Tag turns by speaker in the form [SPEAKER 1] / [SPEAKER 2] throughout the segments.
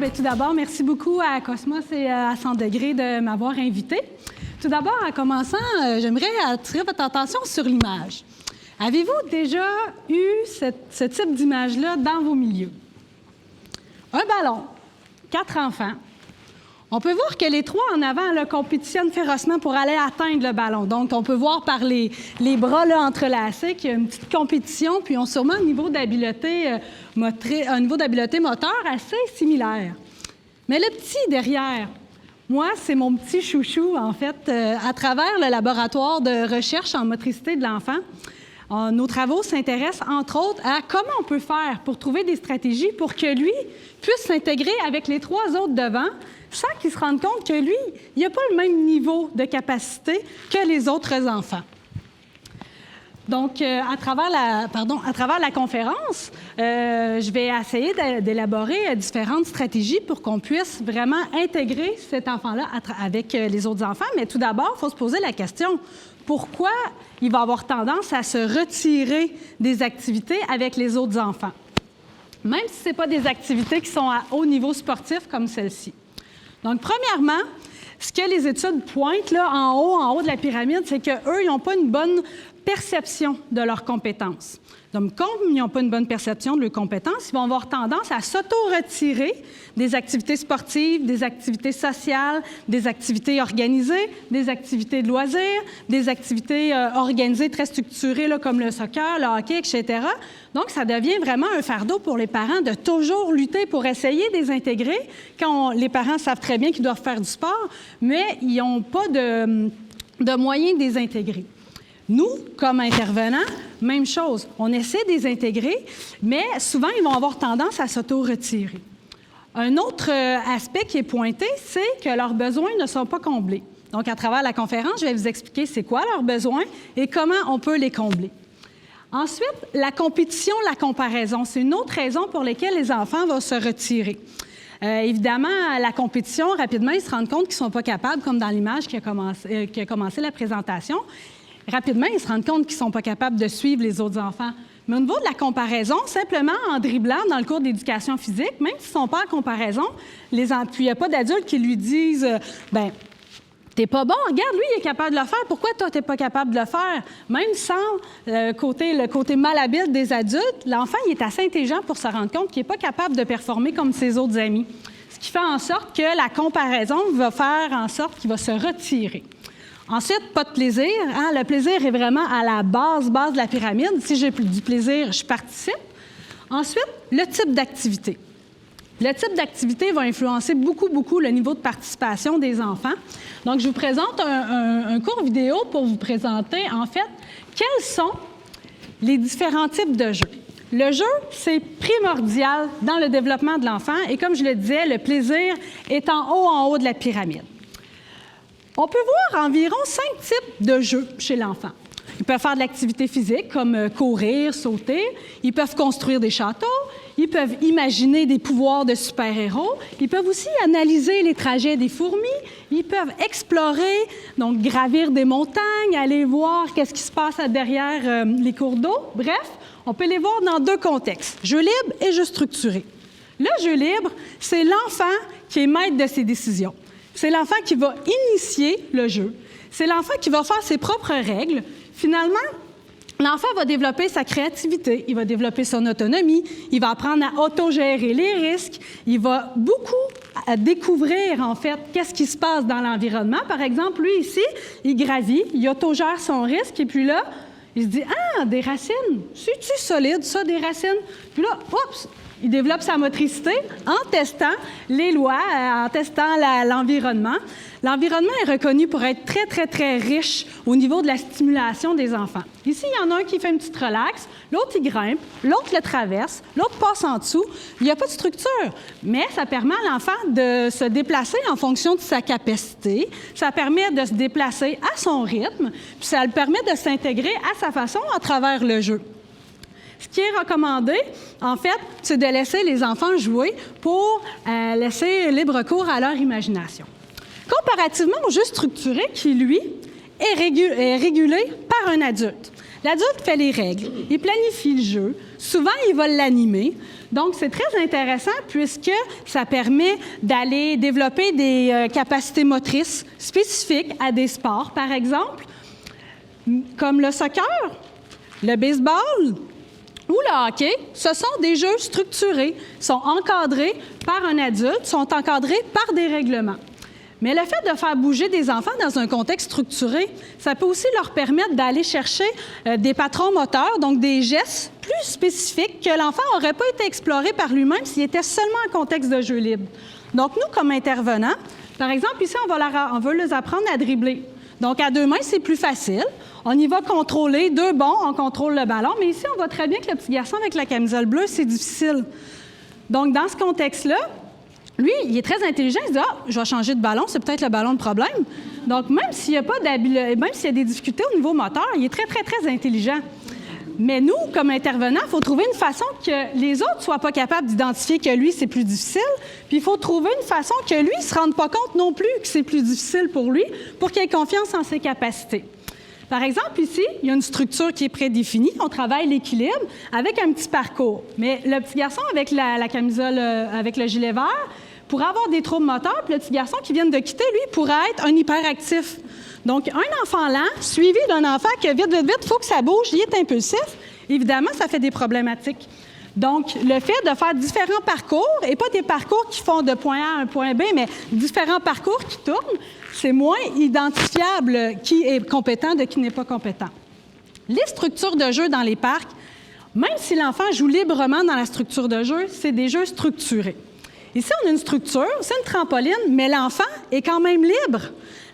[SPEAKER 1] bien, tout d'abord, merci beaucoup à Cosmos et à 100 degrés de m'avoir invité. Tout d'abord, en commençant, j'aimerais attirer votre attention sur l'image. Avez-vous déjà eu ce type d'image-là dans vos milieux? Un ballon, 4 enfants. On peut voir que les 3 en avant là, compétitionnent férocement pour aller atteindre le ballon. Donc, on peut voir par les bras là, entrelacés qu'il y a une petite compétition, puis ils ont sûrement un niveau d'habileté moteur assez similaire. Mais le petit derrière, moi, c'est mon petit chouchou, en fait, à travers le laboratoire de recherche en motricité de l'enfant. Nos travaux s'intéressent, entre autres, à comment on peut faire pour trouver des stratégies pour que lui puisse s'intégrer avec les 3 autres devant, sans qu'il se rende compte que lui, il n'a pas le même niveau de capacité que les autres enfants. Donc, à travers la conférence, je vais essayer d'élaborer différentes stratégies pour qu'on puisse vraiment intégrer cet enfant-là avec les autres enfants. Mais tout d'abord, il faut se poser la question, pourquoi il va avoir tendance à se retirer des activités avec les autres enfants? Même si ce n'est pas des activités qui sont à haut niveau sportif comme celle-ci. Donc, premièrement, ce que les études pointent là, en haut de la pyramide, c'est qu'eux, ils n'ont pas une bonne perception de leurs compétences. Donc, comme ils n'ont pas une bonne perception de leurs compétences, ils vont avoir tendance à s'auto-retirer des activités sportives, des activités sociales, des activités organisées, des activités de loisirs, des activités organisées très structurées là, comme le soccer, le hockey, etc. Donc, ça devient vraiment un fardeau pour les parents de toujours lutter pour essayer de les intégrer quand les parents savent très bien qu'ils doivent faire du sport, mais ils n'ont pas de moyens de les intégrer. Nous, comme intervenants, même chose. On essaie de les intégrer, mais souvent, ils vont avoir tendance à s'auto-retirer. Un autre aspect qui est pointé, c'est que leurs besoins ne sont pas comblés. Donc, à travers la conférence, je vais vous expliquer c'est quoi leurs besoins et comment on peut les combler. Ensuite, la compétition, la comparaison, c'est une autre raison pour laquelle les enfants vont se retirer. Évidemment, la compétition, rapidement, ils se rendent compte qu'ils ne sont pas capables, comme dans l'image qui a commencé la présentation. Rapidement, ils se rendent compte qu'ils ne sont pas capables de suivre les autres enfants. Mais au niveau de la comparaison, simplement en dribblant dans le cours d'éducation physique, même s'ils ne sont pas en comparaison, puis il n'y a pas d'adultes qui lui disent « Bien, t'es pas bon, regarde, lui, il est capable de le faire, pourquoi toi, tu n'es pas capable de le faire? » Même sans le côté malhabile des adultes, l'enfant, il est assez intelligent pour se rendre compte qu'il n'est pas capable de performer comme ses autres amis. Ce qui fait en sorte que la comparaison va faire en sorte qu'il va se retirer. Ensuite, pas de plaisir. Hein? Le plaisir est vraiment à la base de la pyramide. Si j'ai du plaisir, je participe. Ensuite, le type d'activité. Le type d'activité va influencer beaucoup le niveau de participation des enfants. Donc, je vous présente un court vidéo pour vous présenter, en fait, quels sont les différents types de jeux. Le jeu, c'est primordial dans le développement de l'enfant et comme je le disais, le plaisir est en haut de la pyramide. On peut voir environ 5 types de jeux chez l'enfant. Ils peuvent faire de l'activité physique, comme courir, sauter. Ils peuvent construire des châteaux. Ils peuvent imaginer des pouvoirs de super-héros. Ils peuvent aussi analyser les trajets des fourmis. Ils peuvent explorer, donc gravir des montagnes, aller voir qu'est-ce qui se passe derrière les cours d'eau. Bref, on peut les voir dans 2 contextes, jeu libre et jeu structuré. Le jeu libre, c'est l'enfant qui est maître de ses décisions. C'est l'enfant qui va initier le jeu. C'est l'enfant qui va faire ses propres règles. Finalement, l'enfant va développer sa créativité, il va développer son autonomie, il va apprendre à autogérer les risques, il va beaucoup découvrir, en fait, qu'est-ce qui se passe dans l'environnement. Par exemple, lui, ici, il gravit, il autogère son risque, et puis là, il se dit « Ah, des racines, c'est-tu solide, ça, des racines? » Puis là, oups! Il développe sa motricité en testant les lois, en testant l'environnement. L'environnement est reconnu pour être très riche au niveau de la stimulation des enfants. Ici, il y en a un qui fait une petite relax, l'autre, il grimpe, l'autre le traverse, l'autre passe en dessous. Il n'y a pas de structure, mais ça permet à l'enfant de se déplacer en fonction de sa capacité. Ça permet de se déplacer à son rythme, puis ça le permet de s'intégrer à sa façon à travers le jeu. Ce qui est recommandé, en fait, c'est de laisser les enfants jouer pour laisser libre cours à leur imagination. Comparativement au jeu structuré qui, lui, est régulé par un adulte. L'adulte fait les règles, il planifie le jeu, souvent il va l'animer. Donc, c'est très intéressant puisque ça permet d'aller développer des capacités motrices spécifiques à des sports, par exemple, comme le soccer, le baseball ou le hockey. Ce sont des jeux structurés, sont encadrés par un adulte, sont encadrés par des règlements. Mais le fait de faire bouger des enfants dans un contexte structuré, ça peut aussi leur permettre d'aller chercher des patrons moteurs, donc des gestes plus spécifiques que l'enfant n'aurait pas été exploré par lui-même s'il était seulement en contexte de jeu libre. Donc, nous, comme intervenants, par exemple, ici, on veut les apprendre à dribbler. Donc, à 2 mains, c'est plus facile. On y va contrôler 2 bonds, on contrôle le ballon. Mais ici, on voit très bien que le petit garçon avec la camisole bleue, c'est difficile. Donc, dans ce contexte-là, lui, il est très intelligent. Il se dit « Ah, je vais changer de ballon, c'est peut-être le ballon le problème. » Donc, même s'il y a des difficultés au niveau moteur, il est très, très, très intelligent. Mais nous, comme intervenants, il faut trouver une façon que les autres ne soient pas capables d'identifier que lui, c'est plus difficile. Puis il faut trouver une façon que lui ne se rende pas compte non plus que c'est plus difficile pour lui, pour qu'il ait confiance en ses capacités. Par exemple, ici, il y a une structure qui est prédéfinie. On travaille l'équilibre avec un petit parcours. Mais le petit garçon avec la camisole, avec le gilet vert, pourrait avoir des troubles moteurs, puis le petit garçon qui vient de quitter, lui, pourrait être un hyperactif. Donc, un enfant lent, suivi d'un enfant qui, vite, il faut que ça bouge, il est impulsif, évidemment, ça fait des problématiques. Donc, le fait de faire différents parcours, et pas des parcours qui font de point A à un point B, mais différents parcours qui tournent, c'est moins identifiable qui est compétent de qui n'est pas compétent. Les structures de jeu dans les parcs, même si l'enfant joue librement dans la structure de jeu, c'est des jeux structurés. Ici, on a une structure, c'est une trampoline, mais l'enfant est quand même libre.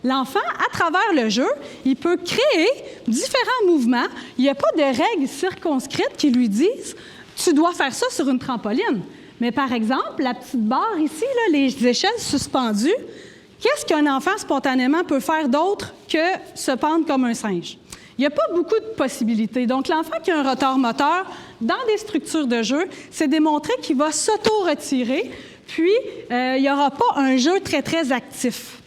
[SPEAKER 1] L'enfant, à travers le jeu, il peut créer différents mouvements. Il n'y a pas de règles circonscrites qui lui disent « tu dois faire ça sur une trampoline ». Mais par exemple, la petite barre ici, là, les échelles suspendues, qu'est-ce qu'un enfant spontanément peut faire d'autre que se pendre comme un singe? Il n'y a pas beaucoup de possibilités. Donc, l'enfant qui a un retard moteur, dans des structures de jeu, c'est démontré qu'il va s'auto-retirer, puis il n'y aura pas un jeu très, très actif.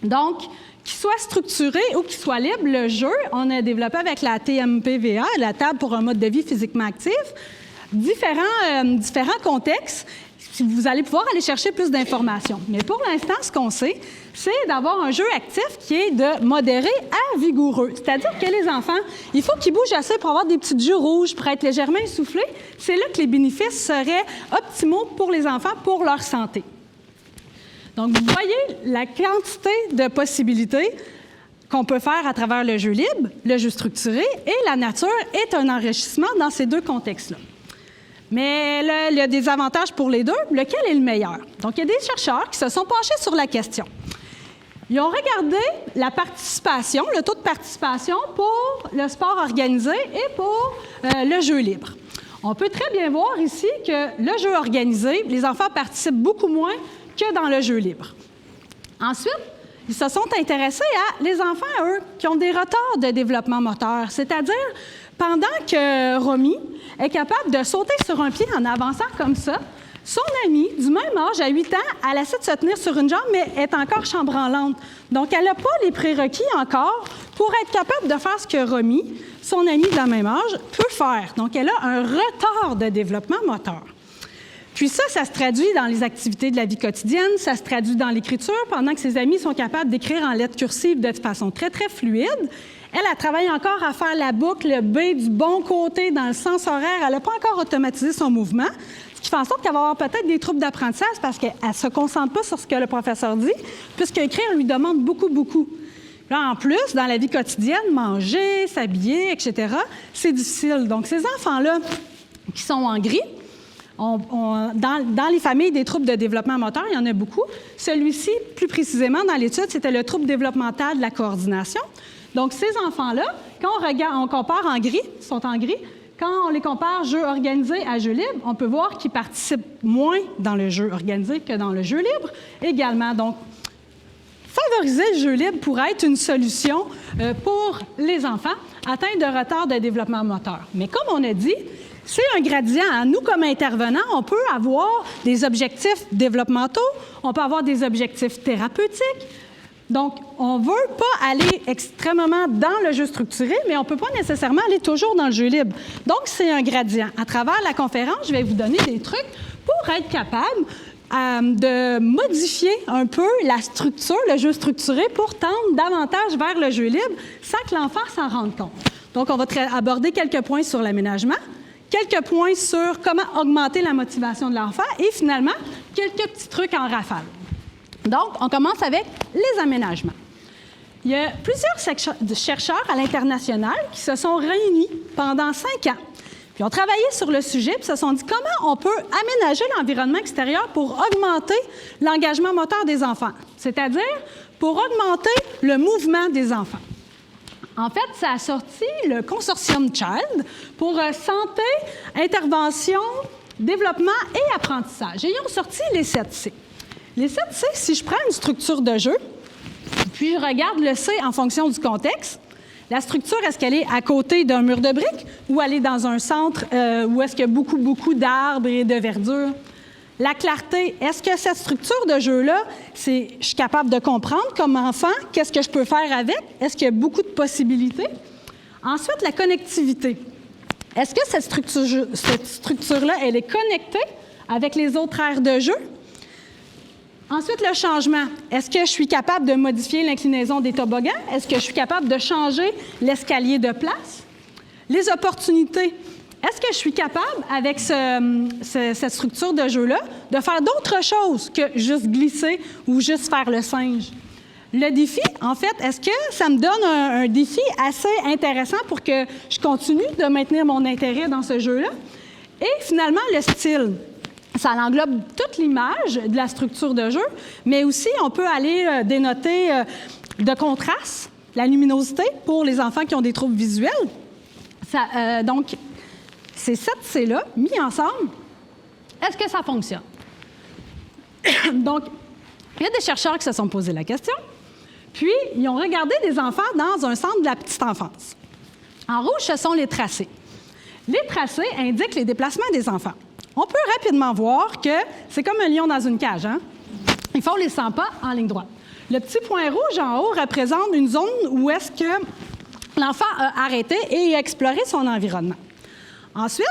[SPEAKER 1] Donc, qu'il soit structuré ou qu'il soit libre, le jeu, on a développé avec la TMPVA, la table pour un mode de vie physiquement actif, différents contextes. Vous allez pouvoir aller chercher plus d'informations. Mais pour l'instant, ce qu'on sait, c'est d'avoir un jeu actif qui est de modéré à vigoureux. C'est-à-dire que les enfants, il faut qu'ils bougent assez pour avoir des petits yeux rouges, pour être légèrement essoufflés. C'est là que les bénéfices seraient optimaux pour les enfants, pour leur santé. Donc, vous voyez la quantité de possibilités qu'on peut faire à travers le jeu libre, le jeu structuré, et la nature est un enrichissement dans ces 2 contextes-là. Mais il y a des avantages pour les 2. Lequel est le meilleur? Donc, il y a des chercheurs qui se sont penchés sur la question. Ils ont regardé la participation, le taux de participation pour le sport organisé et pour le jeu libre. On peut très bien voir ici que le jeu organisé, les enfants participent beaucoup moins que dans le jeu libre. Ensuite, ils se sont intéressés à les enfants, eux, qui ont des retards de développement moteur, c'est-à-dire pendant que Romy est capable de sauter sur un pied en avançant comme ça, son amie, du même âge, à 8 ans, elle essaie de se tenir sur une jambe, mais est encore chambranlante. Donc, elle n'a pas les prérequis encore pour être capable de faire ce que Romy, son amie de la même âge, peut faire. Donc, elle a un retard de développement moteur. Puis ça se traduit dans les activités de la vie quotidienne, ça se traduit dans l'écriture, pendant que ses amis sont capables d'écrire en lettres cursives de façon très, très fluide. Elle travaille encore à faire la boucle B du bon côté dans le sens horaire. Elle n'a pas encore automatisé son mouvement, ce qui fait en sorte qu'elle va avoir peut-être des troubles d'apprentissage parce qu'elle ne se concentre pas sur ce que le professeur dit, puisqu'écrire lui demande beaucoup, beaucoup. Là, en plus, dans la vie quotidienne, manger, s'habiller, etc., c'est difficile. Donc, ces enfants-là qui sont en gris, dans les familles des troubles de développement moteur, il y en a beaucoup. Celui-ci, plus précisément dans l'étude, c'était le trouble développemental de la coordination. Donc, ces enfants-là, quand on compare en gris, ils sont en gris, quand on les compare jeu organisé à jeu libre, on peut voir qu'ils participent moins dans le jeu organisé que dans le jeu libre également. Donc, favoriser le jeu libre pourrait être une solution pour les enfants atteints de retard de développement moteur. Mais comme on a dit, c'est un gradient. Nous, comme intervenants, on peut avoir des objectifs développementaux, on peut avoir des objectifs thérapeutiques. Donc, on ne veut pas aller extrêmement dans le jeu structuré, mais on ne peut pas nécessairement aller toujours dans le jeu libre. Donc, c'est un gradient. À travers la conférence, je vais vous donner des trucs pour être capable de modifier un peu la structure, le jeu structuré, pour tendre davantage vers le jeu libre sans que l'enfant s'en rende compte. Donc, on va aborder quelques points sur l'aménagement, quelques points sur comment augmenter la motivation de l'enfant et finalement, quelques petits trucs en rafale. Donc, on commence avec les aménagements. Il y a plusieurs chercheurs à l'international qui se sont réunis pendant 5 ans. Puis, ont travaillé sur le sujet et se sont dit comment on peut aménager l'environnement extérieur pour augmenter l'engagement moteur des enfants, c'est-à-dire pour augmenter le mouvement des enfants. En fait, ça a sorti le consortium Child pour santé, intervention, développement et apprentissage. Et ils ont sorti les 7 C. Les 7 C, si je prends une structure de jeu, puis je regarde le C en fonction du contexte, la structure, est-ce qu'elle est à côté d'un mur de briques ou elle est dans un centre où est-ce qu'il y a beaucoup d'arbres et de verdure? La clarté, est-ce que cette structure de jeu-là, je suis capable de comprendre comme enfant, qu'est-ce que je peux faire avec? Est-ce qu'il y a beaucoup de possibilités? Ensuite, la connectivité. Est-ce que cette structure-là, elle est connectée avec les autres aires de jeu? Ensuite, le changement. Est-ce que je suis capable de modifier l'inclinaison des toboggans? Est-ce que je suis capable de changer l'escalier de place? Les opportunités. Est-ce que je suis capable, avec cette structure de jeu-là, de faire d'autres choses que juste glisser ou juste faire le singe? Le défi, en fait, est-ce que ça me donne un défi assez intéressant pour que je continue de maintenir mon intérêt dans ce jeu-là? Et finalement, le style. Ça englobe toute l'image de la structure de jeu, mais aussi on peut aller dénoter de contraste, la luminosité pour les enfants qui ont des troubles visuels. Donc, ces 7 C-là, mis ensemble, est-ce que ça fonctionne? Donc, il y a des chercheurs qui se sont posé la question, puis ils ont regardé des enfants dans un centre de la petite enfance. En rouge, ce sont les tracés. Les tracés indiquent les déplacements des enfants. On peut rapidement voir que c'est comme un lion dans une cage, hein? Ils font les 100 pas en ligne droite. Le petit point rouge en haut représente une zone où est-ce que l'enfant a arrêté et a exploré son environnement. Ensuite,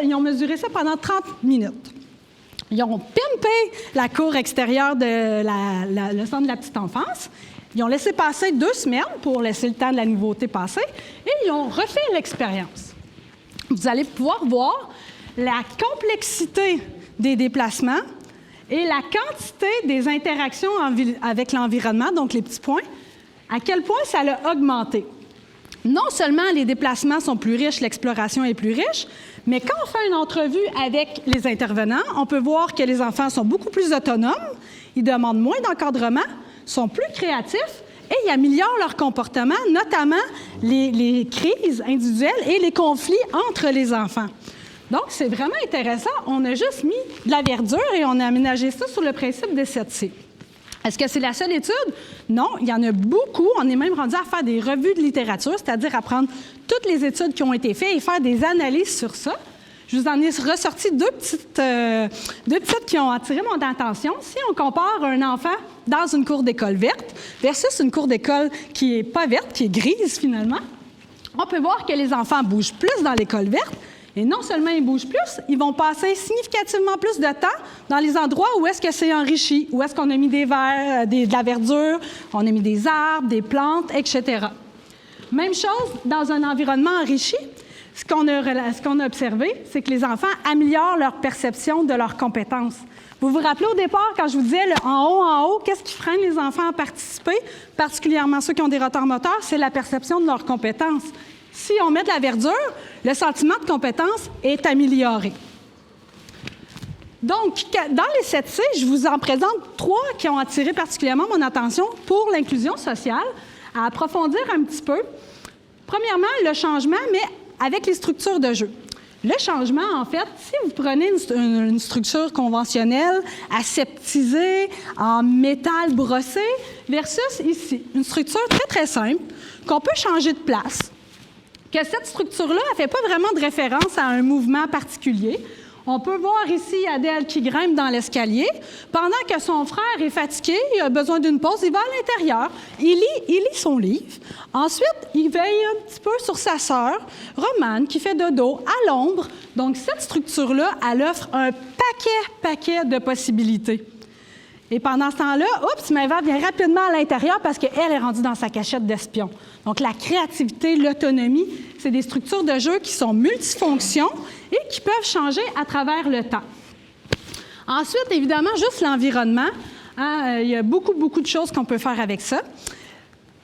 [SPEAKER 1] ils ont mesuré ça pendant 30 minutes. Ils ont pimpé la cour extérieure de le centre de la petite enfance. Ils ont laissé passer 2 semaines pour laisser le temps de la nouveauté passer et ils ont refait l'expérience. Vous allez pouvoir voir la complexité des déplacements et la quantité des interactions avec l'environnement, donc les petits points, à quel point ça l'a augmenté. Non seulement les déplacements sont plus riches, l'exploration est plus riche, mais quand on fait une entrevue avec les intervenants, on peut voir que les enfants sont beaucoup plus autonomes, ils demandent moins d'encadrement, sont plus créatifs et ils améliorent leur comportement, notamment les crises individuelles et les conflits entre les enfants. Donc, c'est vraiment intéressant. On a juste mis de la verdure et on a aménagé ça sur le principe des 7 C. Est-ce que c'est la seule étude? Non, il y en a beaucoup. On est même rendu à faire des revues de littérature, c'est-à-dire à prendre toutes les études qui ont été faites et faire des analyses sur ça. Je vous en ai ressorti deux petites qui ont attiré mon attention. Si on compare un enfant dans une cour d'école verte versus une cour d'école qui n'est pas verte, qui est grise finalement, on peut voir que les enfants bougent plus dans l'école verte. Et non seulement ils bougent plus, ils vont passer significativement plus de temps dans les endroits où est-ce que c'est enrichi, où est-ce qu'on a mis des verres, de la verdure, on a mis des arbres, des plantes, etc. Même chose dans un environnement enrichi. Ce qu'on a observé, c'est que les enfants améliorent leur perception de leurs compétences. Vous vous rappelez au départ, quand je vous disais en haut, qu'est-ce qui freine les enfants à participer, particulièrement ceux qui ont des retards moteurs, c'est la perception de leurs compétences. Si on met de la verdure, le sentiment de compétence est amélioré. Donc, dans les 7 C, je vous en présente 3 qui ont attiré particulièrement mon attention pour l'inclusion sociale, à approfondir un petit peu. Premièrement, le changement, mais avec les structures de jeu. Le changement, en fait, si vous prenez une structure conventionnelle, aseptisée, en métal brossé, versus ici, une structure très, très simple, qu'on peut changer de place, que cette structure-là ne fait pas vraiment de référence à un mouvement particulier. On peut voir ici Adèle qui grimpe dans l'escalier. Pendant que son frère est fatigué, il a besoin d'une pause, il va à l'intérieur, il lit son livre. Ensuite, il veille un petit peu sur sa sœur, Romane, qui fait dodo à l'ombre. Donc, cette structure-là, elle offre un paquet de possibilités. Et pendant ce temps-là, Maëva vient rapidement à l'intérieur parce qu'elle est rendue dans sa cachette d'espion. Donc, la créativité, l'autonomie, c'est des structures de jeu qui sont multifonctions et qui peuvent changer à travers le temps. Ensuite, évidemment, juste l'environnement. Il y a beaucoup de choses qu'on peut faire avec ça.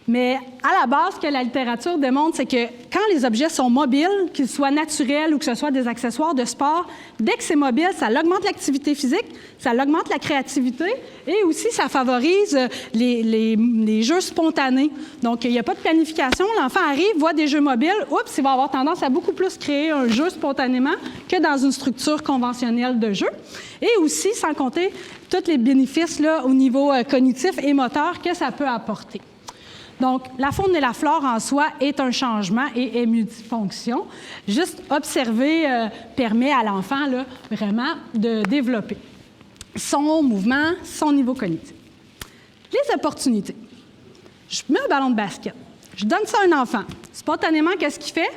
[SPEAKER 1] Mais à la base, ce que la littérature démontre, c'est que quand les objets sont mobiles, qu'ils soient naturels ou que ce soit des accessoires de sport, dès que c'est mobile, ça augmente l'activité physique, ça augmente la créativité et aussi ça favorise les jeux spontanés. Donc, il n'y a pas de planification. L'enfant arrive, voit des jeux mobiles, il va avoir tendance à beaucoup plus créer un jeu spontanément que dans une structure conventionnelle de jeu. Et aussi, sans compter tous les bénéfices là, au niveau cognitif et moteur que ça peut apporter. Donc, la faune et la flore en soi est un changement et est multifonction. Juste observer permet à l'enfant là, vraiment de développer son mouvement, son niveau cognitif. Les opportunités. Je mets un ballon de basket. Je donne ça à un enfant. Spontanément, qu'est-ce qu'il fait?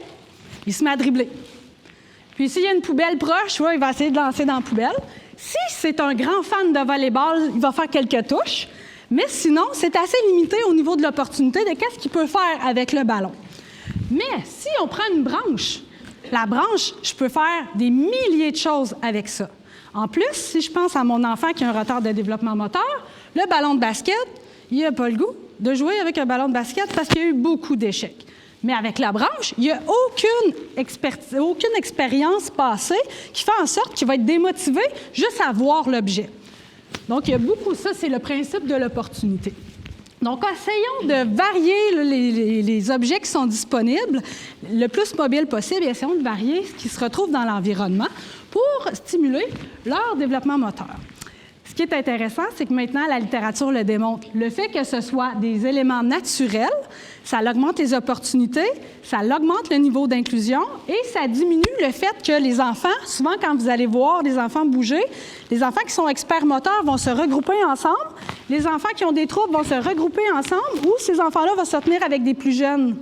[SPEAKER 1] Il se met à dribbler. Puis s'il y a une poubelle proche, il va essayer de lancer dans la poubelle. Si c'est un grand fan de volleyball, il va faire quelques touches. Mais sinon, c'est assez limité au niveau de l'opportunité de qu'est-ce qu'il peut faire avec le ballon. Mais si on prend une branche, la branche, je peux faire des milliers de choses avec ça. En plus, si je pense à mon enfant qui a un retard de développement moteur, le ballon de basket, il n'a pas le goût de jouer avec un ballon de basket parce qu'il y a eu beaucoup d'échecs. Mais avec la branche, il n'y a aucune expérience passée qui fait en sorte qu'il va être démotivé juste à voir l'objet. Donc, il y a beaucoup ça, c'est le principe de l'opportunité. Donc, essayons de varier les objets qui sont disponibles le plus mobile possible et essayons de varier ce qui se retrouve dans l'environnement pour stimuler leur développement moteur. Ce qui est intéressant, c'est que maintenant, la littérature le démontre. Le fait que ce soit des éléments naturels, ça augmente les opportunités, ça augmente le niveau d'inclusion et ça diminue le fait que les enfants, souvent quand vous allez voir des enfants bouger, les enfants qui sont experts moteurs vont se regrouper ensemble, les enfants qui ont des troubles vont se regrouper ensemble ou ces enfants-là vont se tenir avec des plus jeunes.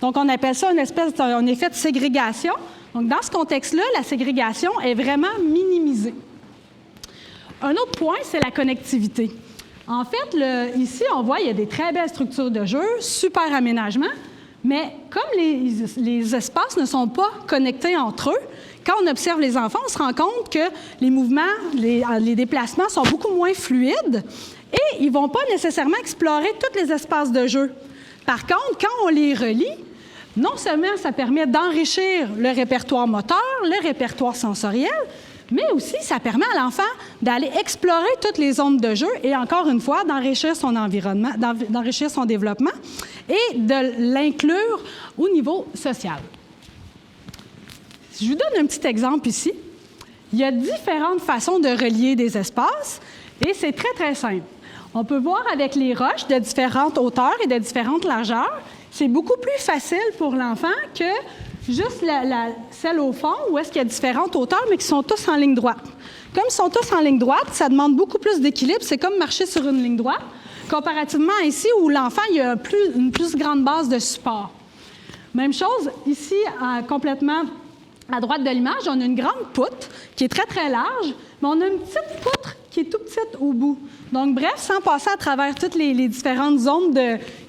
[SPEAKER 1] Donc, on appelle ça un effet de ségrégation. Donc, dans ce contexte-là, la ségrégation est vraiment minimisée. Un autre point, c'est la connectivité. En fait, ici, on voit il y a des très belles structures de jeu, super aménagement, mais comme les espaces ne sont pas connectés entre eux, quand on observe les enfants, on se rend compte que les mouvements, les déplacements sont beaucoup moins fluides et ils ne vont pas nécessairement explorer tous les espaces de jeu. Par contre, quand on les relie, non seulement ça permet d'enrichir le répertoire moteur, le répertoire sensoriel, mais aussi, ça permet à l'enfant d'aller explorer toutes les zones de jeu et, encore une fois, d'enrichir son environnement, d'enrichir son développement et de l'inclure au niveau social. Je vous donne un petit exemple ici. Il y a différentes façons de relier des espaces et c'est très, très simple. On peut voir avec les roches de différentes hauteurs et de différentes largeurs, c'est beaucoup plus facile pour l'enfant que juste celle au fond, où est-ce qu'il y a différentes hauteurs, mais qui sont tous en ligne droite. Comme ils sont tous en ligne droite, ça demande beaucoup plus d'équilibre. C'est comme marcher sur une ligne droite, comparativement à ici, où l'enfant il a une plus grande base de support. Même chose, ici, complètement à droite de l'image, on a une grande poutre qui est très, très large, mais on a une petite poutre qui est tout petite au bout. Donc, bref, sans passer à travers toutes les différentes zones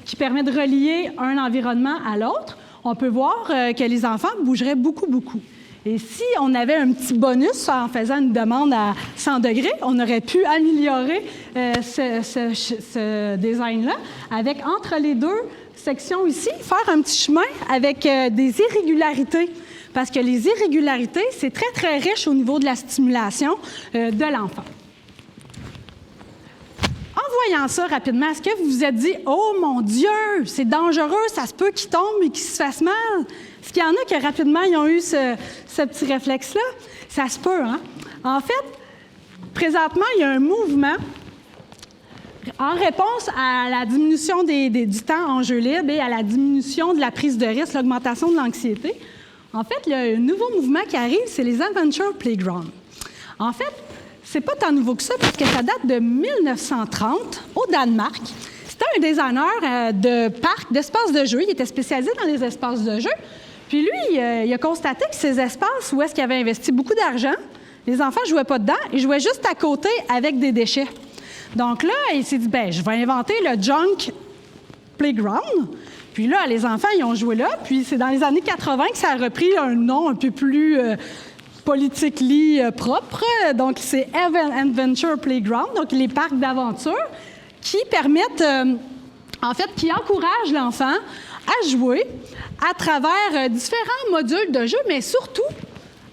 [SPEAKER 1] qui permettent de relier un environnement à l'autre, on peut voir que les enfants bougeraient beaucoup. Et si on avait un petit bonus en faisant une demande à 100 degrés, on aurait pu améliorer ce design-là avec, entre les deux sections ici, faire un petit chemin avec des irrégularités. Parce que les irrégularités, c'est très, très riche au niveau de la stimulation de l'enfant. En voyant ça rapidement, est-ce que vous vous êtes dit « Oh mon Dieu, c'est dangereux, ça se peut qu'il tombe et qu'il se fasse mal? » Est-ce qu'il y en a qui rapidement ils ont eu ce petit réflexe-là? Ça se peut, hein? En fait, présentement, il y a un mouvement en réponse à la diminution du temps en jeu libre et à la diminution de la prise de risque, l'augmentation de l'anxiété. En fait, le nouveau mouvement qui arrive, c'est les Adventure Playground. En fait, c'est pas tant nouveau que ça, parce que ça date de 1930 au Danemark. C'était un designer de parcs, d'espaces de jeu. Il était spécialisé dans les espaces de jeu. Puis lui, il a constaté que ces espaces où est-ce qu'il avait investi beaucoup d'argent, les enfants ne jouaient pas dedans, ils jouaient juste à côté avec des déchets. Donc là, il s'est dit, je vais inventer le Junk Playground. Puis là, les enfants, ils ont joué là. Puis c'est dans les années 80 que ça a repris un nom un peu plus politically propre. Donc, c'est Adventure Playground, donc les parcs d'aventure qui permettent, qui encouragent l'enfant à jouer à travers différents modules de jeu, mais surtout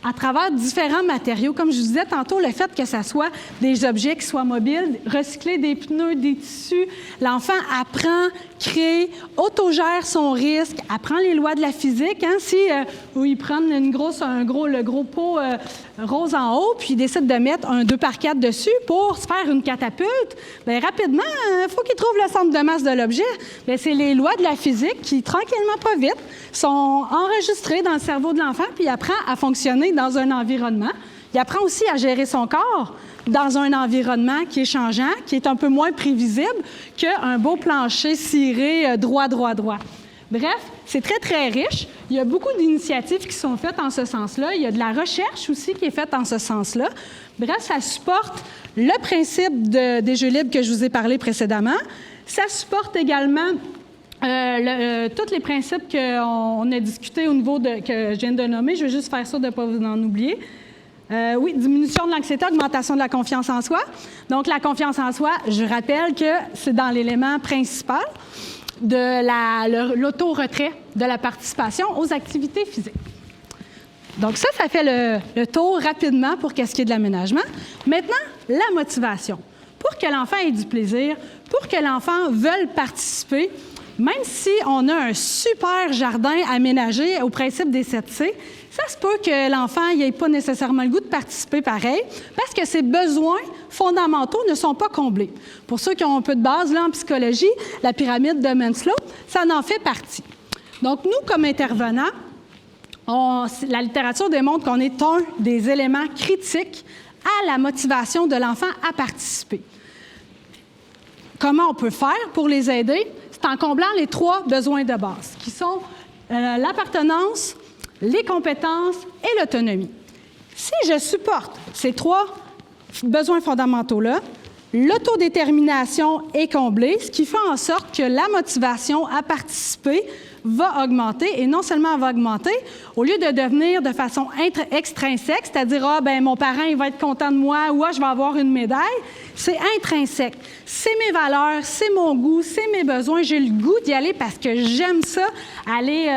[SPEAKER 1] à travers différents matériaux. Comme je vous disais tantôt, le fait que ça soit des objets qui soient mobiles, recycler des pneus, des tissus, l'enfant apprend, crée, autogère son risque, apprend les lois de la physique. Où ils prennent le gros pot rose en haut, puis ils décident de mettre un 2x4 dessus pour se faire une catapulte, rapidement, il faut qu'ils trouvent le centre de masse de l'objet. C'est les lois de la physique qui, tranquillement, pas vite, sont enregistrées dans le cerveau de l'enfant, puis il apprend à fonctionner dans un environnement. Il apprend aussi à gérer son corps dans un environnement qui est changeant, qui est un peu moins prévisible qu'un beau plancher ciré droit. Bref, c'est très, très riche. Il y a beaucoup d'initiatives qui sont faites en ce sens-là. Il y a de la recherche aussi qui est faite en ce sens-là. Bref, ça supporte le principe des jeux libres que je vous ai parlé précédemment. Ça supporte également tous les principes qu'on a discutés au niveau que je viens de nommer. Je vais juste faire ça de ne pas vous en oublier. Diminution de l'anxiété, augmentation de la confiance en soi. Donc, la confiance en soi, je rappelle que c'est dans l'élément principal de l'auto-retrait de la participation aux activités physiques. Donc, ça fait le tour rapidement pour ce qui est de l'aménagement. Maintenant, la motivation. Pour que l'enfant ait du plaisir, pour que l'enfant veuille participer, même si on a un super jardin aménagé au principe des 7C, ça se peut que l'enfant n'ait pas nécessairement le goût de participer pareil parce que ses besoins fondamentaux ne sont pas comblés. Pour ceux qui ont un peu de base là, en psychologie, la pyramide de Maslow, ça en fait partie. Donc, nous, comme intervenants, la littérature démontre qu'on est un des éléments critiques à la motivation de l'enfant à participer. Comment on peut faire pour les aider? C'est en comblant les 3 besoins de base, qui sont l'appartenance, les compétences et l'autonomie. Si je supporte ces 3 besoins fondamentaux-là, l'autodétermination est comblée, ce qui fait en sorte que la motivation à participer va augmenter, et non seulement elle va augmenter, au lieu de devenir de façon extrinsèque, c'est-à-dire « mon parent il va être content de moi » ou « je vais avoir une médaille », c'est intrinsèque. C'est mes valeurs, c'est mon goût, c'est mes besoins, j'ai le goût d'y aller parce que j'aime ça, aller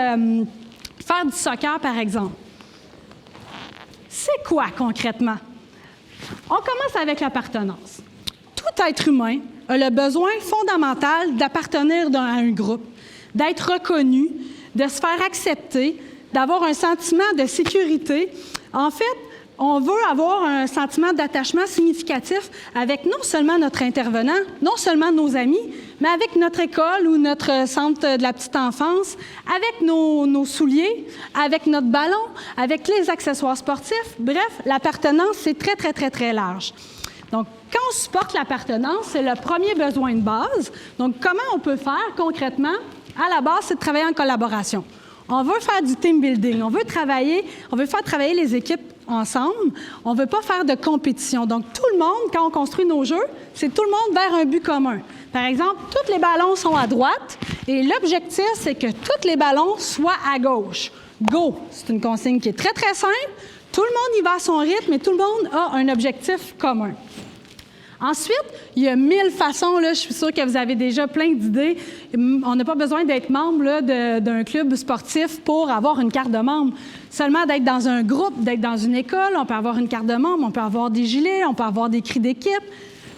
[SPEAKER 1] faire du soccer, par exemple. C'est quoi, concrètement? On commence avec l'appartenance. Tout être humain a le besoin fondamental d'appartenir à un groupe, d'être reconnu, de se faire accepter, d'avoir un sentiment de sécurité. En fait, on veut avoir un sentiment d'attachement significatif avec non seulement notre intervenant, non seulement nos amis, mais avec notre école ou notre centre de la petite enfance, avec nos souliers, avec notre ballon, avec les accessoires sportifs. Bref, l'appartenance, c'est très, très, très, très large. Donc, quand on supporte l'appartenance, c'est le premier besoin de base. Donc, comment on peut faire concrètement? À la base, c'est de travailler en collaboration. On veut faire du team building, on veut faire travailler les équipes ensemble, on ne veut pas faire de compétition. Donc, tout le monde, quand on construit nos jeux, c'est tout le monde vers un but commun. Par exemple, tous les ballons sont à droite et l'objectif, c'est que tous les ballons soient à gauche. Go! C'est une consigne qui est très, très simple. Tout le monde y va à son rythme et tout le monde a un objectif commun. Ensuite, il y a 1000 façons, là, je suis sûre que vous avez déjà plein d'idées. On n'a pas besoin d'être membre là, d'un club sportif pour avoir une carte de membre. Seulement d'être dans un groupe, d'être dans une école, on peut avoir une carte de membre, on peut avoir des gilets, on peut avoir des cris d'équipe.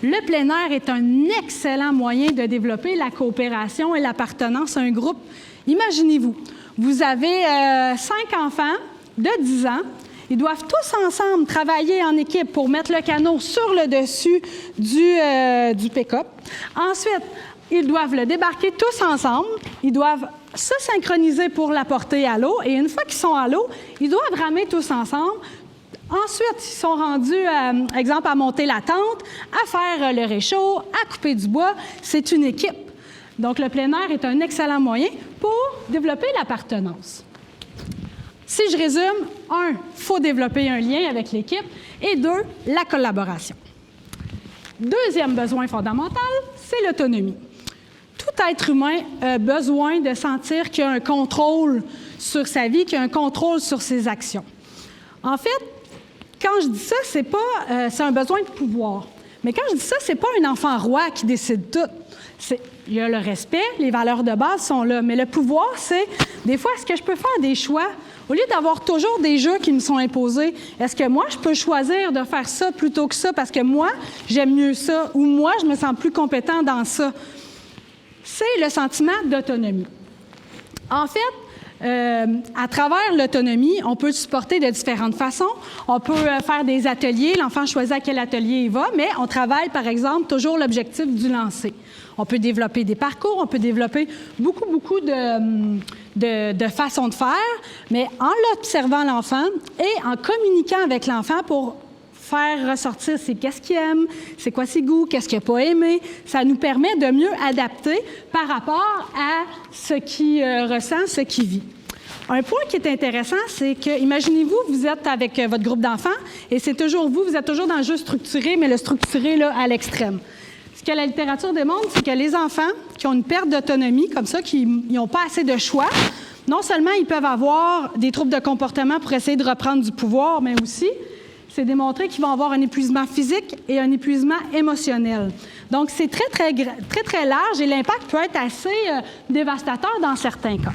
[SPEAKER 1] Le plein air est un excellent moyen de développer la coopération et l'appartenance à un groupe. Imaginez-vous, vous avez 5 enfants de 10 ans. Ils doivent tous ensemble travailler en équipe pour mettre le canot sur le dessus du pick-up. Ensuite, ils doivent le débarquer tous ensemble. Ils doivent se synchroniser pour la porter à l'eau. Et une fois qu'ils sont à l'eau, ils doivent ramer tous ensemble. Ensuite, ils sont rendus, exemple, à monter la tente, à faire le réchaud, à couper du bois. C'est une équipe. Donc, le plein air est un excellent moyen pour développer l'appartenance. Si je résume, 1, il faut développer un lien avec l'équipe, et 2, la collaboration. Deuxième besoin fondamental, c'est l'autonomie. Tout être humain a besoin de sentir qu'il y a un contrôle sur sa vie, qu'il y a un contrôle sur ses actions. En fait, quand je dis ça, c'est un besoin de pouvoir. Mais quand je dis ça, c'est pas un enfant roi qui décide tout. Il y a le respect, les valeurs de base sont là. Mais le pouvoir, c'est, des fois, est-ce que je peux faire des choix? Au lieu d'avoir toujours des jeux qui me sont imposés, est-ce que moi, je peux choisir de faire ça plutôt que ça parce que moi, j'aime mieux ça ou moi, je me sens plus compétent dans ça? C'est le sentiment d'autonomie. En fait, à travers l'autonomie, on peut supporter de différentes façons. On peut faire des ateliers. L'enfant choisit à quel atelier il va, mais on travaille, par exemple, toujours l'objectif du lancer. On peut développer des parcours, on peut développer beaucoup de façons de faire, mais en l'observant l'enfant et en communiquant avec l'enfant pour faire ressortir qu'est-ce qu'il aime, c'est quoi ses goûts, qu'est-ce qu'il n'a pas aimé, ça nous permet de mieux adapter par rapport à ce qu'il ressent, ce qu'il vit. Un point qui est intéressant, c'est que, imaginez-vous, vous êtes avec votre groupe d'enfants et c'est toujours vous êtes toujours dans le jeu structuré, mais le structuré là, à l'extrême. Ce que la littérature démontre, c'est que les enfants qui ont une perte d'autonomie, comme ça, qui n'ont pas assez de choix, non seulement ils peuvent avoir des troubles de comportement pour essayer de reprendre du pouvoir, mais aussi, c'est démontré qu'ils vont avoir un épuisement physique et un épuisement émotionnel. Donc, c'est très large et l'impact peut être assez dévastateur dans certains cas.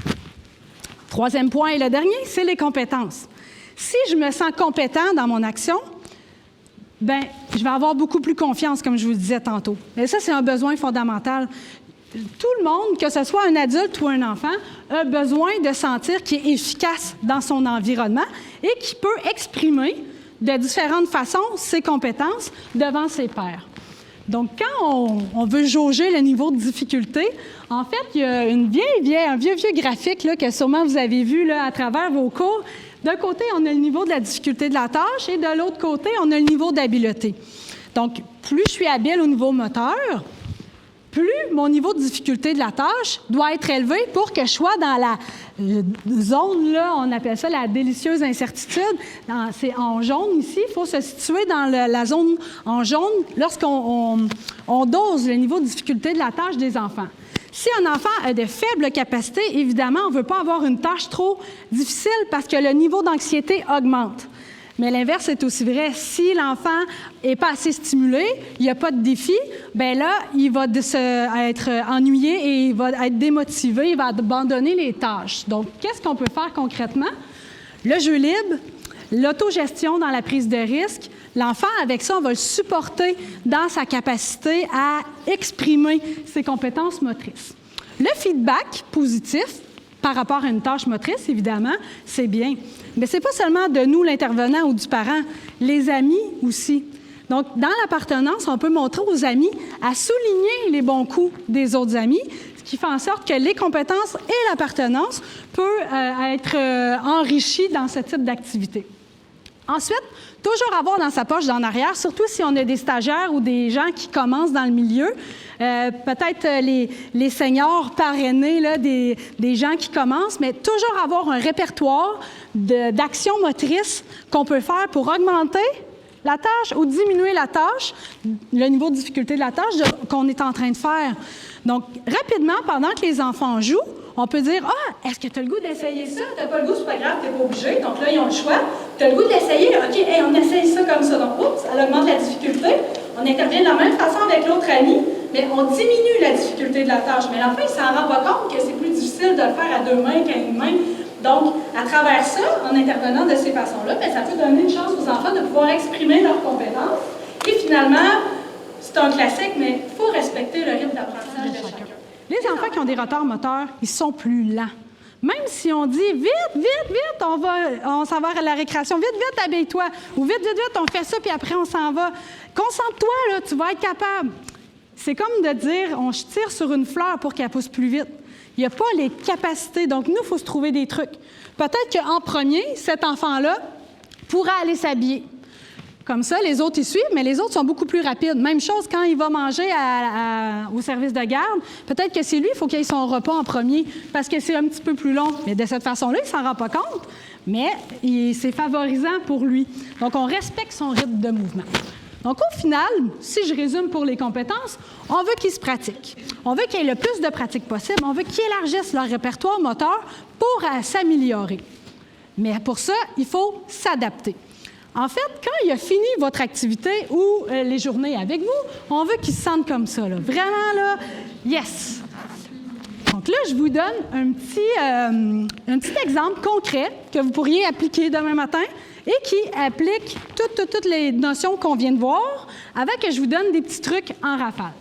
[SPEAKER 1] Troisième point et le dernier, c'est les compétences. Si je me sens compétent dans mon action, bien, je vais avoir beaucoup plus confiance, comme je vous le disais tantôt. Mais ça, c'est un besoin fondamental. Tout le monde, que ce soit un adulte ou un enfant, a besoin de sentir qu'il est efficace dans son environnement et qu'il peut exprimer de différentes façons ses compétences devant ses pairs. Donc, quand on veut jauger le niveau de difficulté, en fait, il y a un vieux graphique là, que sûrement vous avez vu là, à travers vos cours. D'un côté, on a le niveau de la difficulté de la tâche et de l'autre côté, on a le niveau d'habileté. Donc, plus je suis habile au niveau moteur, plus mon niveau de difficulté de la tâche doit être élevé pour que je sois dans la zone, là, on appelle ça la délicieuse incertitude. C'est en jaune ici, il faut se situer dans la zone en jaune lorsqu'on dose le niveau de difficulté de la tâche des enfants. Si un enfant a de faibles capacités, évidemment, on ne veut pas avoir une tâche trop difficile parce que le niveau d'anxiété augmente. Mais l'inverse est aussi vrai. Si l'enfant n'est pas assez stimulé, il n'y a pas de défi, bien là, il va être ennuyé et il va être démotivé, il va abandonner les tâches. Donc, qu'est-ce qu'on peut faire concrètement? Le jeu libre, l'autogestion dans la prise de risque. L'enfant, avec ça, on va le supporter dans sa capacité à exprimer ses compétences motrices. Le feedback positif, par rapport à une tâche motrice, évidemment, c'est bien. Mais ce n'est pas seulement de nous, l'intervenant ou du parent, les amis aussi. Donc, dans l'appartenance, on peut montrer aux amis à souligner les bons coups des autres amis, ce qui fait en sorte que les compétences et l'appartenance peuvent être enrichies dans ce type d'activité. Ensuite, toujours avoir dans sa poche d'en arrière, surtout si on a des stagiaires ou des gens qui commencent dans le milieu, peut-être les seniors parrainés, là, des gens qui commencent, mais toujours avoir un répertoire d'actions motrices qu'on peut faire pour augmenter la tâche ou diminuer la tâche, le niveau de difficulté de la tâche qu'on est en train de faire. Donc, rapidement, pendant que les enfants jouent, on peut dire « Ah, est-ce que tu as le goût d'essayer ça? Tu n'as pas le goût, c'est pas grave, tu n'es pas obligé. » Donc là, ils ont le choix. Tu as le goût d'essayer? OK, hey, on essaye ça comme ça. Donc, oups, elle augmente la difficulté. On intervient de la même façon avec l'autre ami, mais on diminue la difficulté de la tâche. Mais l'enfant, il ne s'en rend pas compte que c'est plus difficile de le faire à deux mains qu'à une main. Donc, à travers ça, en intervenant de ces façons-là, bien, ça peut donner une chance aux enfants de pouvoir exprimer leurs compétences. Et finalement, c'est un classique, mais il faut respecter le rythme d'apprentissage de chacun. Les enfants qui ont des retards moteurs, ils sont plus lents. Même si on dit « Vite, on s'en va à la récréation, vite, habille-toi » ou « Vite, on fait ça, puis après on s'en va. Concentre-toi, là, tu vas être capable. » C'est comme de dire « On tire sur une fleur pour qu'elle pousse plus vite. » Il n'y a pas les capacités. Donc, nous, il faut se trouver des trucs. Peut-être qu'en premier, cet enfant-là pourra aller s'habiller. Comme ça, les autres y suivent, mais les autres sont beaucoup plus rapides. Même chose quand il va manger au service de garde. Peut-être que c'est lui, il faut qu'il ait son repas en premier parce que c'est un petit peu plus long. Mais de cette façon-là, il ne s'en rend pas compte, mais c'est favorisant pour lui. Donc, on respecte son rythme de mouvement. Donc, au final, si je résume pour les compétences, on veut qu'ils se pratiquent. On veut qu'il y ait le plus de pratiques possible. On veut qu'ils élargissent leur répertoire moteur pour s'améliorer. Mais pour ça, il faut s'adapter. En fait, quand il a fini votre activité ou les journées avec vous, on veut qu'il se sente comme ça, là. Vraiment, là, yes! Donc là, je vous donne un petit exemple concret que vous pourriez appliquer demain matin et qui applique toutes les notions qu'on vient de voir, avec que je vous donne des petits trucs en rafale.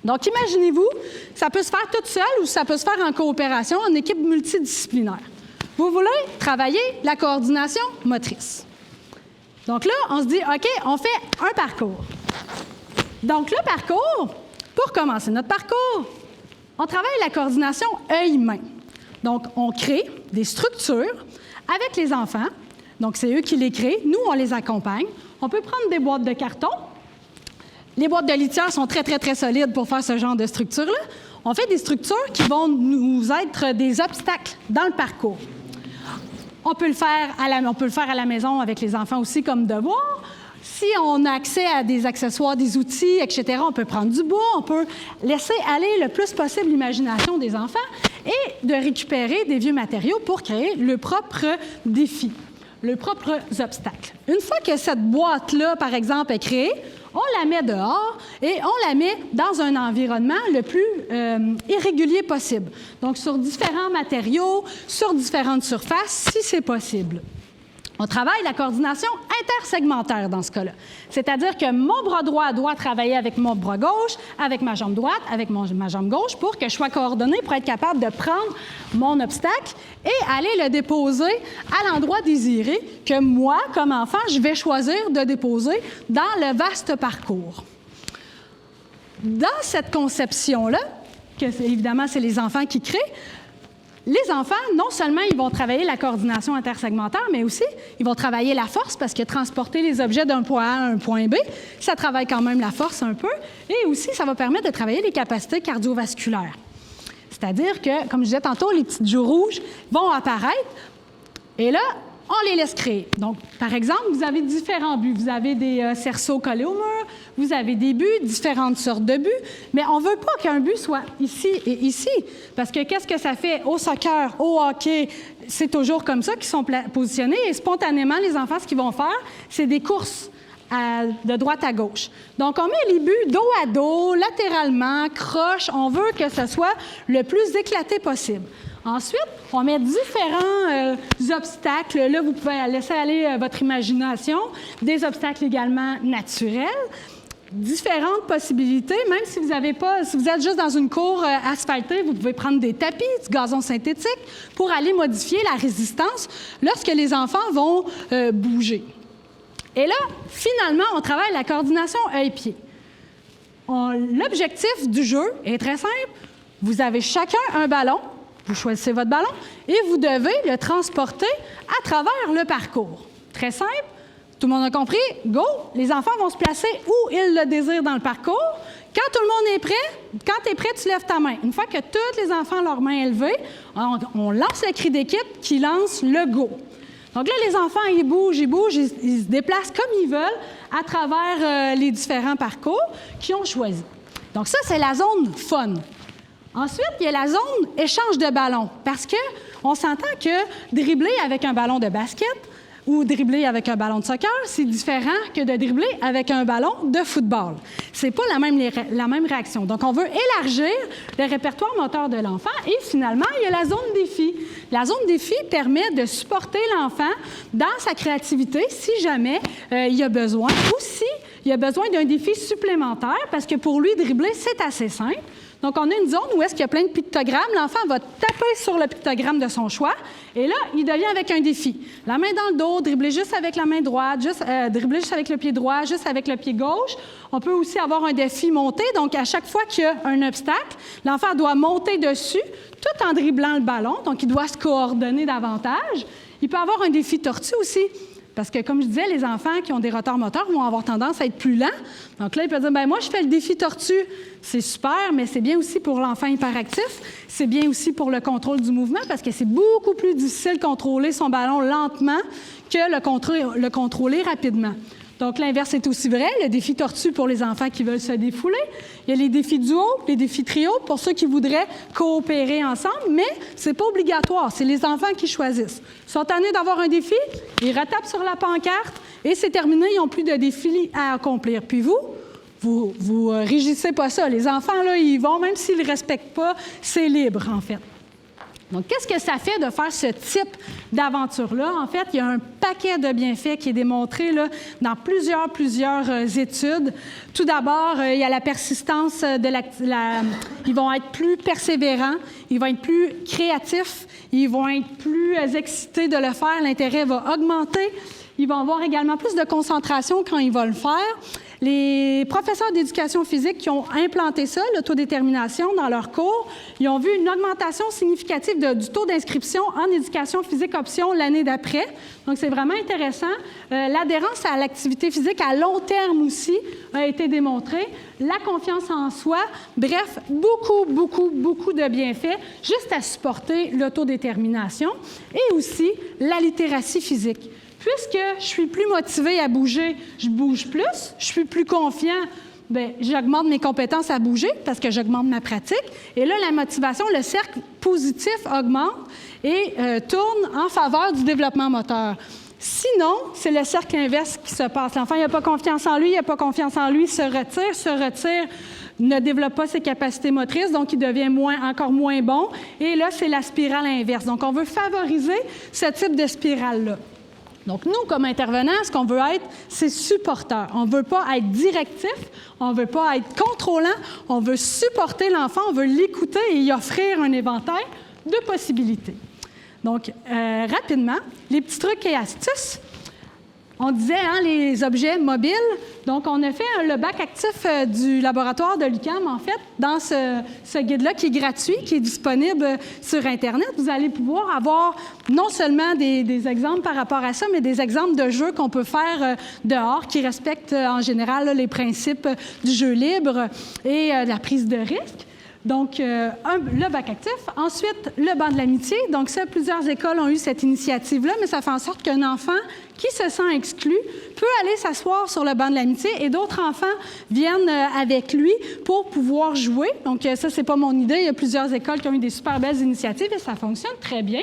[SPEAKER 1] Donc, imaginez-vous, ça peut se faire toute seule ou ça peut se faire en coopération, en équipe multidisciplinaire. Vous voulez travailler la coordination motrice. Donc là, on se dit, OK, on fait un parcours. Donc, le parcours, pour commencer notre parcours, on travaille la coordination œil-main. Donc, on crée des structures avec les enfants. Donc, c'est eux qui les créent. Nous, on les accompagne. On peut prendre des boîtes de carton. Les boîtes de litière sont très, très, très solides pour faire ce genre de structure-là. On fait des structures qui vont nous être des obstacles dans le parcours. On peut le faire à la maison avec les enfants aussi comme devoir. Si on a accès à des accessoires, des outils, etc., on peut prendre du bois, on peut laisser aller le plus possible l'imagination des enfants et de récupérer des vieux matériaux pour créer le propre défi, leurs propres obstacles. Une fois que cette boîte-là, par exemple, est créée, on la met dehors et on la met dans un environnement le plus irrégulier possible. Donc, sur différents matériaux, sur différentes surfaces, si c'est possible. On travaille la coordination intersegmentaire dans ce cas-là. C'est-à-dire que mon bras droit doit travailler avec mon bras gauche, avec ma jambe droite, avec ma jambe gauche, pour que je sois coordonnée, pour être capable de prendre mon obstacle et aller le déposer à l'endroit désiré que moi, comme enfant, je vais choisir de déposer dans le vaste parcours. Dans cette conception-là, que évidemment, c'est les enfants qui créent, les enfants, non seulement ils vont travailler la coordination intersegmentaire, mais aussi ils vont travailler la force parce que transporter les objets d'un point A à un point B, ça travaille quand même la force un peu. Et aussi, ça va permettre de travailler les capacités cardiovasculaires. C'est-à-dire que, comme je disais tantôt, les petites joues rouges vont apparaître et là, on les laisse créer. Donc, par exemple, vous avez différents buts. Vous avez des cerceaux collés au mur, vous avez des buts, différentes sortes de buts, mais on ne veut pas qu'un but soit ici et ici, parce que qu'est-ce que ça fait au soccer, au hockey? C'est toujours comme ça qu'ils sont positionnés et spontanément, les enfants, ce qu'ils vont faire, c'est des courses de droite à gauche. Donc, on met les buts dos à dos, latéralement, croche. On veut que ce soit le plus éclaté possible. Ensuite, on met différents obstacles. Là, vous pouvez laisser aller votre imagination. Des obstacles également naturels. Différentes possibilités. Même si vous êtes juste dans une cour asphaltée, vous pouvez prendre des tapis, du gazon synthétique pour aller modifier la résistance lorsque les enfants vont bouger. Et là, finalement, on travaille la coordination œil-pied. L'objectif du jeu est très simple. Vous avez chacun un ballon. Vous choisissez votre ballon et vous devez le transporter à travers le parcours. Très simple. Tout le monde a compris? Go! Les enfants vont se placer où ils le désirent dans le parcours. Quand tout le monde est prêt, quand tu es prêt, tu lèves ta main. Une fois que tous les enfants ont leurs mains élevées, on lance le cri d'équipe qui lance le go. Donc là, les enfants, ils bougent, ils se déplacent comme ils veulent à travers les différents parcours qu'ils ont choisis. Donc ça, c'est la zone fun. Ensuite, il y a la zone échange de ballons, parce qu'on s'entend que dribbler avec un ballon de basket ou dribbler avec un ballon de soccer, c'est différent que de dribbler avec un ballon de football. C'est pas la même réaction. Donc, on veut élargir le répertoire moteur de l'enfant et finalement, il y a la zone défi. La zone défi permet de supporter l'enfant dans sa créativité si jamais il y a besoin ou si il y a besoin d'un défi supplémentaire parce que pour lui, dribbler, c'est assez simple. Donc, on a une zone où est-ce qu'il y a plein de pictogrammes. L'enfant va taper sur le pictogramme de son choix. Et là, il devient avec un défi. La main dans le dos, dribbler juste avec la main droite, dribbler juste avec le pied droit, juste avec le pied gauche. On peut aussi avoir un défi monté. Donc, à chaque fois qu'il y a un obstacle, l'enfant doit monter dessus tout en dribblant le ballon. Donc, il doit se coordonner davantage. Il peut avoir un défi tortue aussi. Parce que, comme je disais, les enfants qui ont des retards moteurs vont avoir tendance à être plus lents. Donc là, ils peuvent dire, bien, moi, je fais le défi tortue. C'est super, mais c'est bien aussi pour l'enfant hyperactif. C'est bien aussi pour le contrôle du mouvement parce que c'est beaucoup plus difficile de contrôler son ballon lentement que le contrôler rapidement. Donc, l'inverse est aussi vrai. Le défi tortue pour les enfants qui veulent se défouler. Il y a les défis duo, les défis trio pour ceux qui voudraient coopérer ensemble, mais ce n'est pas obligatoire. C'est les enfants qui choisissent. Ils sont tannés d'avoir un défi, ils retapent sur la pancarte et c'est terminé, ils n'ont plus de défis à accomplir. Puis vous régissez pas ça. Les enfants, là, ils vont, même s'ils ne respectent pas, c'est libre, en fait. Donc, qu'est-ce que ça fait de faire ce type d'aventure-là? En fait, il y a un paquet de bienfaits qui est démontré là, dans plusieurs études. Tout d'abord, il y a la persistance ils vont être plus persévérants, ils vont être plus créatifs, ils vont être plus excités de le faire, l'intérêt va augmenter. Ils vont avoir également plus de concentration quand ils vont le faire. Les professeurs d'éducation physique qui ont implanté ça, l'autodétermination, dans leurs cours, ils ont vu une augmentation significative du taux d'inscription en éducation physique option l'année d'après. Donc, c'est vraiment intéressant. L'adhérence à l'activité physique à long terme aussi a été démontrée. La confiance en soi. Bref, beaucoup de bienfaits juste à supporter l'autodétermination. Et aussi la littératie physique. Puisque je suis plus motivée à bouger, je bouge plus, je suis plus confiant, bien, j'augmente mes compétences à bouger parce que j'augmente ma pratique. Et là, la motivation, le cercle positif augmente et tourne en faveur du développement moteur. Sinon, c'est le cercle inverse qui se passe. L'enfant, il n'a pas confiance en lui, il n'a pas confiance en lui, se retire, ne développe pas ses capacités motrices, donc il devient encore moins bon. Et là, c'est la spirale inverse. Donc, on veut favoriser ce type de spirale-là. Donc, nous, comme intervenants, ce qu'on veut être, c'est supporteur. On ne veut pas être directif, on ne veut pas être contrôlant, on veut supporter l'enfant, on veut l'écouter et y offrir un éventail de possibilités. Donc, rapidement, les petits trucs et astuces. On disait, les objets mobiles. Donc, on a fait le bac actif du laboratoire de l'UQAM, en fait, dans ce guide-là qui est gratuit, qui est disponible sur Internet. Vous allez pouvoir avoir non seulement des exemples par rapport à ça, mais des exemples de jeux qu'on peut faire dehors qui respectent en général les principes du jeu libre et de la prise de risque. Donc, le bac actif. Ensuite, le banc de l'amitié. Donc, ça, plusieurs écoles ont eu cette initiative-là, mais ça fait en sorte qu'un enfant qui se sent exclu peut aller s'asseoir sur le banc de l'amitié et d'autres enfants viennent avec lui pour pouvoir jouer. Donc, ça, c'est pas mon idée. Il y a plusieurs écoles qui ont eu des super belles initiatives et ça fonctionne très bien.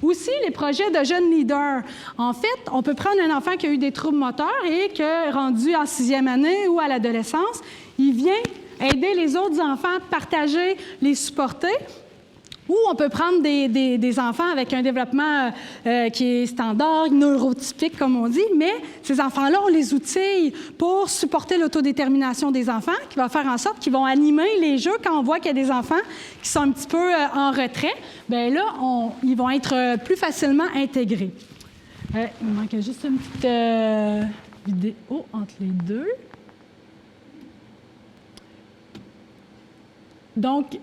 [SPEAKER 1] Aussi, les projets de jeunes leaders. En fait, on peut prendre un enfant qui a eu des troubles moteurs et que, rendu en 6e année ou à l'adolescence, il vient aider les autres enfants, partager, les supporter. Ou on peut prendre des enfants avec un développement qui est standard, neurotypique, comme on dit, mais ces enfants-là, on les outille pour supporter l'autodétermination des enfants, qui va faire en sorte qu'ils vont animer les jeux quand on voit qu'il y a des enfants qui sont un petit peu en retrait. Bien là, ils vont être plus facilement intégrés. Il manque juste une petite vidéo entre les deux. Donc,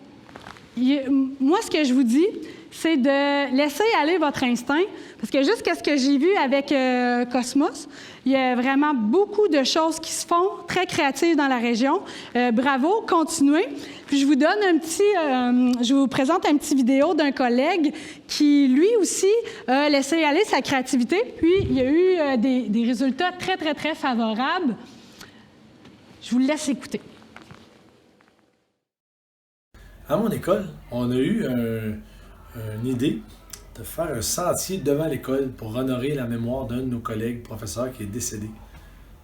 [SPEAKER 1] moi, ce que je vous dis, c'est de laisser aller votre instinct, parce que jusqu'à ce que j'ai vu avec Cosmos, il y a vraiment beaucoup de choses qui se font, très créatives dans la région. Bravo, continuez. Puis je vous présente un petit vidéo d'un collègue qui, lui aussi, a laissé aller sa créativité, puis il y a eu des résultats très, très, très favorables. Je vous le laisse écouter.
[SPEAKER 2] À mon école, on a eu une idée de faire un sentier devant l'école pour honorer la mémoire d'un de nos collègues professeurs qui est décédé.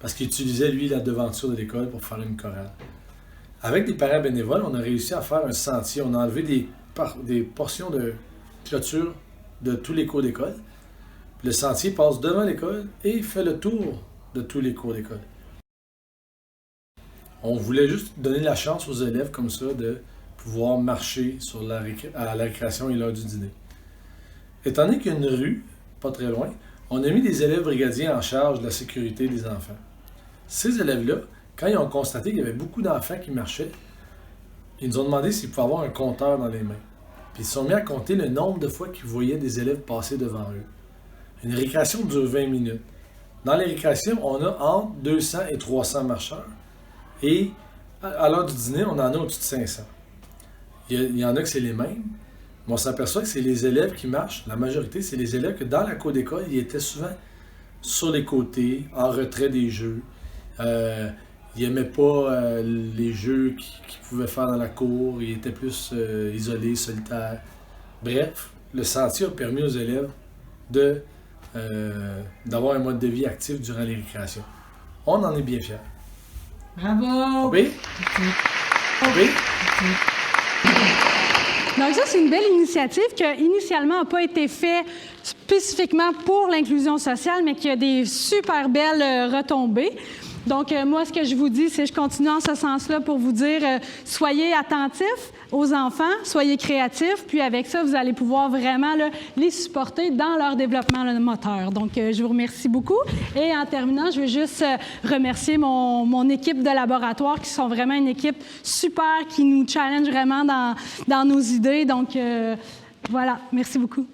[SPEAKER 2] Parce qu'il utilisait, lui, la devanture de l'école pour faire une chorale. Avec des parents bénévoles, on a réussi à faire un sentier. On a enlevé des portions de clôture de tous les cours d'école. Le sentier passe devant l'école et fait le tour de tous les cours d'école. On voulait juste donner la chance aux élèves comme ça de pouvoir marcher à la récréation et l'heure du dîner. Étant donné qu'il y a une rue, pas très loin, on a mis des élèves brigadiers en charge de la sécurité des enfants. Ces élèves-là, quand ils ont constaté qu'il y avait beaucoup d'enfants qui marchaient, ils nous ont demandé s'ils pouvaient avoir un compteur dans les mains. Puis ils se sont mis à compter le nombre de fois qu'ils voyaient des élèves passer devant eux. Une récréation dure 20 minutes. Dans les récréations, on a entre 200 et 300 marcheurs. Et à l'heure du dîner, on en a au-dessus de 500. Il y en a que c'est les mêmes, mais on s'aperçoit que c'est les élèves qui marchent. La majorité, c'est les élèves que dans la cour d'école, ils étaient souvent sur les côtés, en retrait des jeux. Ils n'aimaient pas les jeux qu'ils pouvaient faire dans la cour. Ils étaient plus isolés, solitaires. Bref, le sentier a permis aux élèves d'avoir un mode de vie actif durant les récréations. On en est bien fiers.
[SPEAKER 1] Bravo!
[SPEAKER 2] Oui? Oui?
[SPEAKER 1] Donc ça, c'est une belle initiative qui, initialement, n'a pas été faite spécifiquement pour l'inclusion sociale, mais qui a des super belles retombées. Donc, moi, ce que je vous dis, c'est que je continue en ce sens-là pour vous dire, soyez attentifs aux enfants, soyez créatifs, puis avec ça, vous allez pouvoir vraiment là, les supporter dans leur développement moteur. Donc, je vous remercie beaucoup. Et en terminant, je veux juste remercier mon équipe de laboratoire, qui sont vraiment une équipe super, qui nous challenge vraiment dans nos idées. Donc, voilà, merci beaucoup.